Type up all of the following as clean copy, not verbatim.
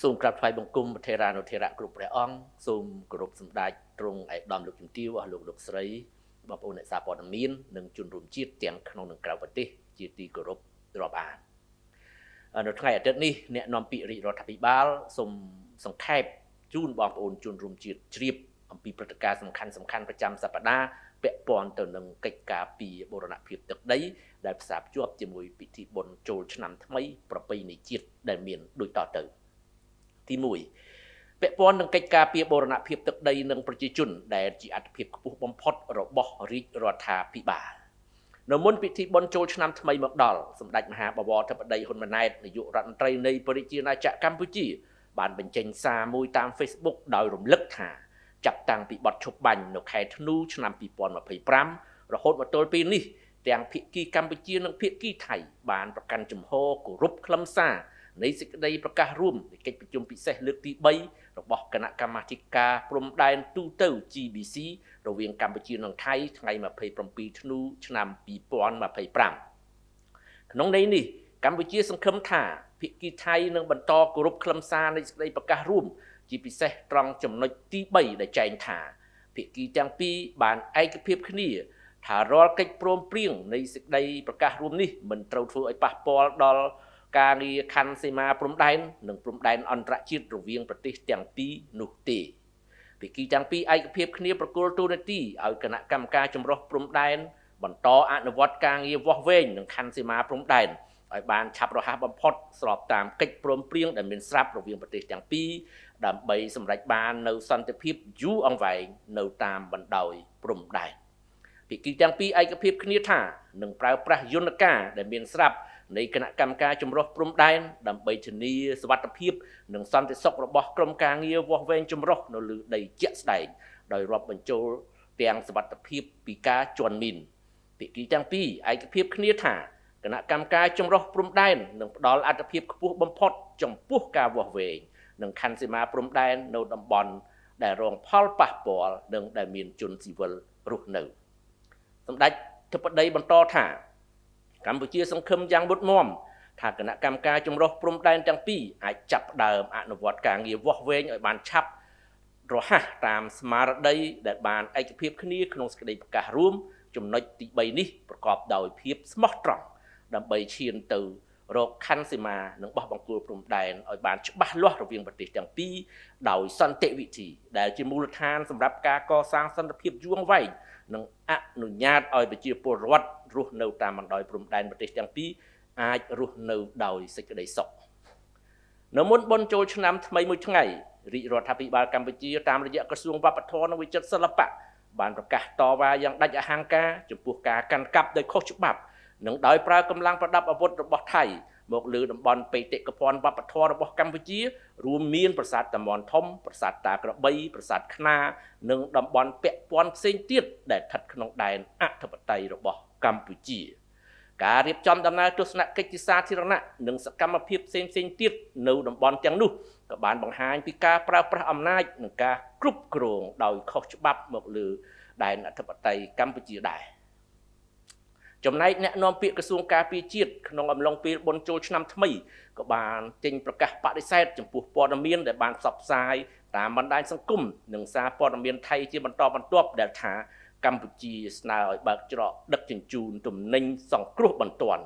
សូមក្រាបថ្វាយបង្គំប្រធេរានុធេរៈគ្រប់ព្រះអង្គសូមគោរពសម្ដេចទ្រង់ឯកឧត្តមលោកជំទាវអស់លោកស្រីបងប្អូនអ្នកសារព័ត៌មាននិងជនរួមជាតិទាំងក្នុងនិងក្រៅប្រទេសជាទីគោរពរាប់អាននៅថ្ងៃអាទិត្យនេះអ្នកនាំពាក្យរាជរដ្ឋាភិបាលសូមសង្ខេបជូនបងប្អូនជនរួមជាតិជ្រាបអំពីព្រឹត្តិការណ៍សំខាន់ប្រចាំសប្តាហ៍ពាក់ព័ន្ធទៅនឹងកិច្ចការពីបូរណភាពទឹកដីដែលផ្សារភ្ជាប់ជាមួយពិធីបុណ្យចូលឆ្នាំថ្មីប្រពៃណីជាតិដែលមានដូចតទៅទី1ពាក់ព័ន្ធនឹងកិច្ចការពីបូរណភាពទឹកដីនិងប្រជាជនដែលជាអត្ថប្រយោជន៍ខ្ពស់បំផុតរបស់រាជរដ្ឋាភិបាលនៅមុនពិធីបុណ្យចូលឆ្នាំថ្មីមកដល់សម្ដេចមហាបវរធិបតីហ៊ុនម៉ាណែតនាយករដ្ឋមន្ត្រីនៃប្រជាណាចក្រកម្ពុជាបានបញ្ចេញសារមួយតាម Facebook ដោយរំលឹកថាចាប់តាំងពីបទឈប់បាញ់នៅខែធ្នូឆ្នាំ2025រហូតមកទល់ពេលនេះទាំងភាគីកម្ពុជានិងភាគីថៃបានប្រកាន់ជំហរគោរពខ្លឹមសារនៃសេចក្តីប្រកាសរួមនៃកិច្ចប្រជុំពិសេសលើកទី3របស់គណៈកម្មាធិការព្រំដែនទូទៅ GBC រវាងកម្ពុជានិងថៃថ្ងៃ27ធ្នូឆ្នាំ2025ក្នុងន័យនេះកម្ពុជាសង្ឃឹមថាភាគីថៃនឹងបន្តគោរពខ្លឹមសារនៃសេចក្តីប្រកាសរួមជាពិសេសត្រង់ចំណុចទី3ដែលចែងថាភាគីទាំងពីរបានឯកភាពគ្នាថារាល់កិច្ចព្រមព្រៀងនៃសេចក្តីប្រកាសរួមនេះមិនត្រូវធ្វើឲ្យប៉ះពាល់ដល់ការងារខណ្ឌសីមាព្រំដែននិងព្រំដែនអន្តរជាតិរវាងប្រទេសទាំងពីរនោះទេភាគីទាំងពីរឯកភាពគ្នាប្រគល់តួនាទីឲ្យគណៈកម្មការចម្រុះព្រំដែនបន្តអនុវត្តការងារវាស់វែងនឹងខណ្ឌសីមាព្រំដែនឲ្យបានឆាប់រហ័សបំផុតស្របតាមកិច្ចព្រមព្រៀងដែលមានស្រាប់រវាងប្រទេសទាំងពីរដើម្បីសម្រេចបាននូវសន្តិភាពយូរអង្វែងនៅតាមបណ្ដោយព្រំដែនភាគីទាំងពីរឯកភាពគ្នាថានឹងប្រើប្រាស់យន្តការដែលមានស្រាប់នៃគណៈកម្មការចម្រុះព្រំដែនដើម្បីធានាសុវត្ថិភាពនិងសន្តិសុខរបស់ក្រុមការងារវាស់វែងចម្រុះនៅលើដីជាក់ស្ដែងដោយរាប់បញ្ចូលទាំងសុវត្ថិភាពពីការជន់មីនភាគីទាំងពីរឯកភាពគ្នាថាគណៈកម្មការចម្រុះព្រំដែននឹងផ្ដល់អត្ថប្រយោជន៍ខ្ពស់បំផុតចំពោះការវាស់វែងនិងខណ្ឌសីមាព្រំដែននៅតំបន់ដែលរងផលប៉ះពាល់និងដែលមានជនស៊ីវិលរស់នៅសម្ដេចធិបតីបន្តថាកម្ពុជាសង្ឃឹមយ៉ាងមុតមមថាគណៈកម្មការចម្រុះព្រំដែនទាំងពីរអាចចាប់ផ្ដើមអនុវត្តការងារវាស់វែងឲ្យបានឆាប់រហ័សតាមស្មារតីដែលបានឯកភាពគ្នាក្នុងសេចក្តីប្រកាសរួមចំណុចទី3នេះប្រកបដោយភាពស្មោះត្រង់ដើម្បីឈានទៅរកខណ្ឌសីមានិងបោះបង្គោលព្រំដែនឲ្យបានច្បាស់លាស់រវាងប្រទេសទាំងពីរដោយសន្តិវិធីដែលជាមូលដ្ឋានសម្រាប់ការកសាងសន្តិភាពយូរអង្វែងនិងអនុញ្ញាតឲ្យប្រជាពលរដ្ឋរស់នៅតាមបណ្ដោយព្រំដែនប្រទេសទាំងពីរអាចរស់នៅដោយសេចក្តីសុខនៅមុនបុណ្យចូលឆ្នាំថ្មីមួយថ្ងៃរាជរដ្ឋាភិបាលកម្ពុជាតាមរយៈក្រសួងវប្បធម៌និងវិចិត្រសិល្បៈបានប្រកាសតវ៉ាយ៉ាងដាច់អហង្ការចំពោះការកាន់កាប់ដោយខុសច្បាប់និងដោយប្រើកម្លាំងប្រដាប់អាវុធរបស់ថៃមកលើតំបន់បេតិកភណ្ឌវប្បធម៌របស់កម្ពុជារួមមានប្រាសាទតាមាន់ធំប្រាសាទតាក្របីប្រាសាទខ្នារនិងតំបន់ពាក់ព័ន្ធផ្សេងទៀតដែលស្ថិតក្នុងដែនអធិបតេយ្យរបស់កម្ពុជាការរៀបចំដំណើរទស្សនកិច្ចជាសាធារណៈនិងសកម្មភាពផ្សេងទៀតនៅតំបន់ទាំងនោះក៏បានបង្ហាញពីការប្រើប្រាស់អំណាចនិងការគ្រប់គ្រងដោយខុសច្បាប់មកលើដែនអធិបតេយ្យកម្ពុជាដែរចំណែកអ្នកនាំពាក្យក្រសួងការពារជាតិក្នុងអំឡុងពេលបុណ្យចូលឆ្នាំថ្មីក៏បានចេញប្រកាសបដិសេធចំពោះព័ត៌មានដែលបានផ្សព្វផ្សាយតាមបណ្ដាញសង្គមនិងសារព័ត៌មានថៃជាបន្តបន្ទាប់ដែលថាកម្ពុជាស្នើឲ្យបើកច្រកដឹកជញ្ជូនទំនិញសង្គ្រោះបន្ទាន់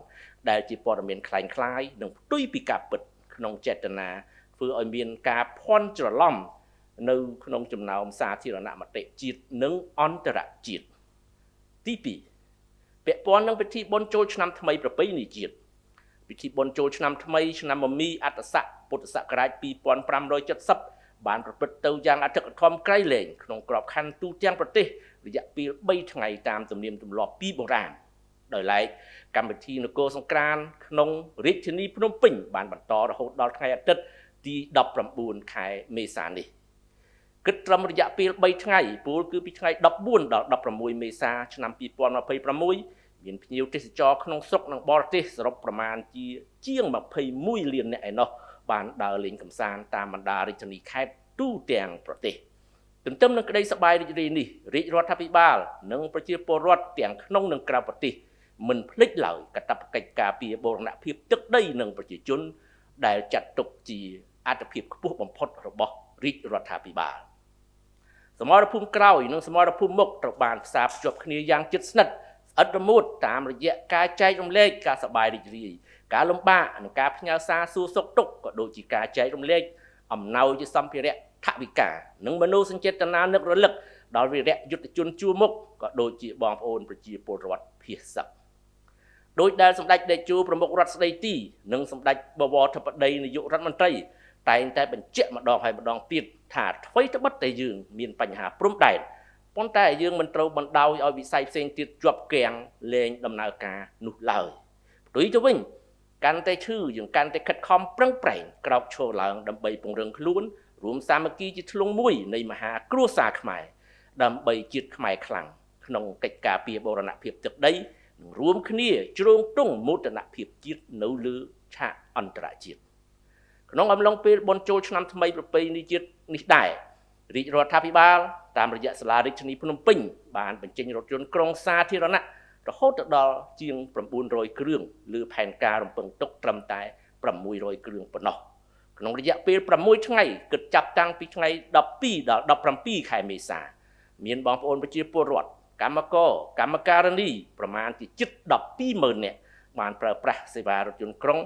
ដែលជាព័ត៌មានคล้ายៗនិងផ្ទុយពីការពិតក្នុងចេតនាធ្វើឲ្យមានការភ័ន្តច្រឡំនៅក្នុងចំណោមសាធារណមតិជាតិនិងអន្តរជាតិទី2ពាក់ព័ន្ធនឹងពិធីបុណ្យចូលឆ្នាំថ្មីប្រពៃណីជាតិពិធីបុណ្យចូលឆ្នាំថ្មីឆ្នាំមមីអត្តស័កពុទ្ធសករាជ2570បានប្រព្រឹត្តទៅយ៉ាងអធិកអធមក្រៃលែងក្នុងក្របខ័ណ្ឌទូទាំងប្រទេសរយៈពេល3ថ្ងៃតាមទំនៀមទម្លាប់ពីបុរាណដោយឡែកកម្មវិធីនគរសង្ក្រាន្តក្នុងរាជធានីភ្នំពេញបានបន្តរហូតដល់ថ្ងៃអាទិត្យទី19ខែមេសានេះគិតត្រឹមរយៈពេល3ថ្ងៃពលគឺពីថ្ងៃ14ដល់16មេសាឆ្នាំ2026មានភ្ញៀវទេសចរក្នុងស្រុកនិងបរទេសសរុបប្រមាណជាង21លាននាក់ឯណោះបានដើរលេងកម្សាន្តតាមបណ្ដារាជធានីខេត្តទូទាំងប្រទេសទន្ទឹមនឹងក្តីសប្បាយរីករាយនេះរាជរដ្ឋាភិបាលនិងប្រជាពលរដ្ឋទាំងក្នុងនិងក្រៅប្រទេសមិនភ្លេចឡើយកាតព្វកិច្ចការពារបូរណភាពទឹកដីនិងប្រជាជនដែលចាត់ទុកជា អត្ថភាពខ្ពស់បំផុតរបស់រាជរដ្ឋាភិបាលសមរភូមិក្រោយនិងសមរភូមិមុខត្រូវបានផ្សារភ្ជាប់គ្នាយ៉ាងជិតស្និទ្ធស្អិតរមួតតាមរយៈការចែករំលែកការសប្បាយរីករាយការលំបាកនិងការផ្ញើសារសួរសុខទុក្ខក៏ដូចជាការចែករំលែកអំណោយជាសម្ភារៈថវិកានិងមនោសញ្ចេតនានឹករលឹកដល់វីរៈយុទ្ធជនជួរមុខក៏ដូចជាបងប្អូនប្រជាពលរដ្ឋភាគសឹកដោយដែលសម្ដេចតេជោប្រមុខរដ្ឋស្ដីទីនិងសម្ដេចបវរធិបតីនាយករដ្ឋមន្ត្រីតែងតែបញ្ជាក់ម្ដងហើយម្ដងទៀតថាអ្វីត្បិតតែយើងមានបញ្ហាព្រំដែនប៉ុន្តែយើងមិនត្រូវបណ្ដោយឲ្យវិស័យផ្សេងទៀតជាប់គាំងលែងដំណើរការនោះឡើយផ្ទុយទៅវិញកាន់តែឈឺយើងកាន់តែខិតខំប្រឹងប្រែងក្រោកឈរឡើងដើម្បីពង្រឹងខ្លួនរួមសាមគ្គីជាធ្លុងមួយនៃមហាគ្រួសារខ្មែរដើម្បីជាតិខ្មែរខ្លាំងក្នុងកិច្ចការពារបូរណភាពទឹកដីនិងរួមគ្នាជ្រោងទង់មោទនភាពជាតិនៅលើឆាកអន្តរជាតិក្នុងអំឡុងពេលបុណ្យចូលឆ្នាំថ្មីប្រពៃណីជាតិនេះដែររាជរដ្ឋាភិបាលតាមរយៈសាលារាជធានីភ្នំពេញបានបញ្ចេញរថយន្តក្រុងសាធារណៈរហូតដល់ជាង900គ្រឿងលើផែនការរំពឹងទុកត្រឹមតែ600គ្រឿងប៉ុណ្ណោះក្នុងរយៈពេល6ថ្ងៃគិតចាប់តាំងពីថ្ងៃ12ដល់17ខែមេសាមានបងប្អូនប្រជាពលរដ្ឋកម្មករកម្មការិនីប្រមាណជាជិត120,000នាក់បានប្រើប្រាស់សេវារថយន្តក្រុង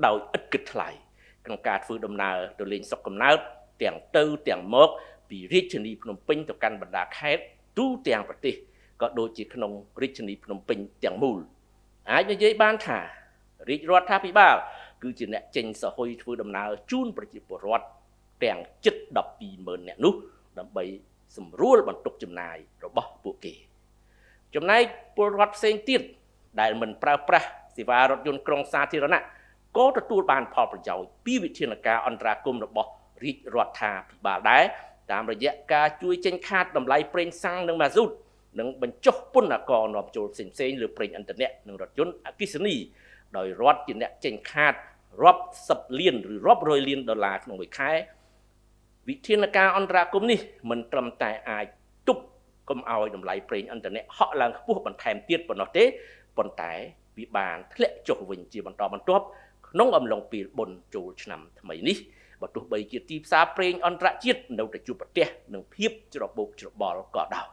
ដោយឥតគិតថ្លៃក្នុងការធ្វើដំណើរទៅលេងសុខកំណើតទាំងទៅទាំងមកពីរាជធានីភ្នំពេញទៅកាន់បណ្ដាខេត្តទូទាំងប្រទេសក៏ដូចជាក្នុងរាជធានីភ្នំពេញទាំងមូលអាចនិយាយបានថារាជរដ្ឋាភិបាលគឺជាអ្នកចេញសហុយធ្វើដំណើរជូនប្រជាពលរដ្ឋទាំងជិត12,000នាក់នោះដើម្បីសម្រួលបន្ទុកចំណាយរបស់ពួកគេចំណែកពលរដ្ឋផ្សេងទៀតដែលមិនប្រើប្រាស់សេវារថយន្តក្រុងសាធារណៈក៏ទទួលបានផលប្រយោជន៍ពីវិធានការអន្តរាគមន៍របស់រាជរដ្ឋាភិបាលដែរតាមរយៈការជួយចេញខាតតម្លៃប្រេងសាំងនិងម៉ាស៊ូតនិងបញ្ចុះពន្ធអាករនាំចូលផ្សេងៗលើប្រេងឥន្ធនៈនិងរថយន្តអគ្គិសនីដោយរដ្ឋជាអ្នកចេញខាតរាប់សិបលានឬរាប់រយលានដុល្លារក្នុងមួយខែវិធានការអន្តរាគមន៍នេះមិនត្រឹមតែអាចទប់កុំឲ្យតម្លៃប្រេងឥន្ធនៈហក់ឡើងខ្ពស់បន្ថែមទៀតប៉ុណ្ណោះទេប៉ុន្តែវាបានធ្លាក់ចុះវិញជាបន្តបន្ទាប់ក្នុងអំឡុងពេលបុណ្យចូលឆ្នាំថ្មីនេះបើទោះបីជាទីផ្សារប្រេងអន្តរជាតិនៅតែជួបប្រទះនឹងភាពច្របូកច្របល់ក៏ដោយ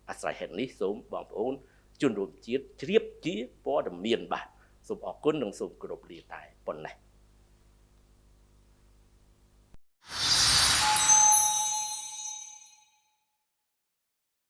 អាស្រ័យហេតុនេះសូមបងប្អូនជនរួមជាតិជ្រាបជាព័ត៌មានបាទសូមអរគុណនិងសូមគោរពលាតែប៉ុណ្ណេះ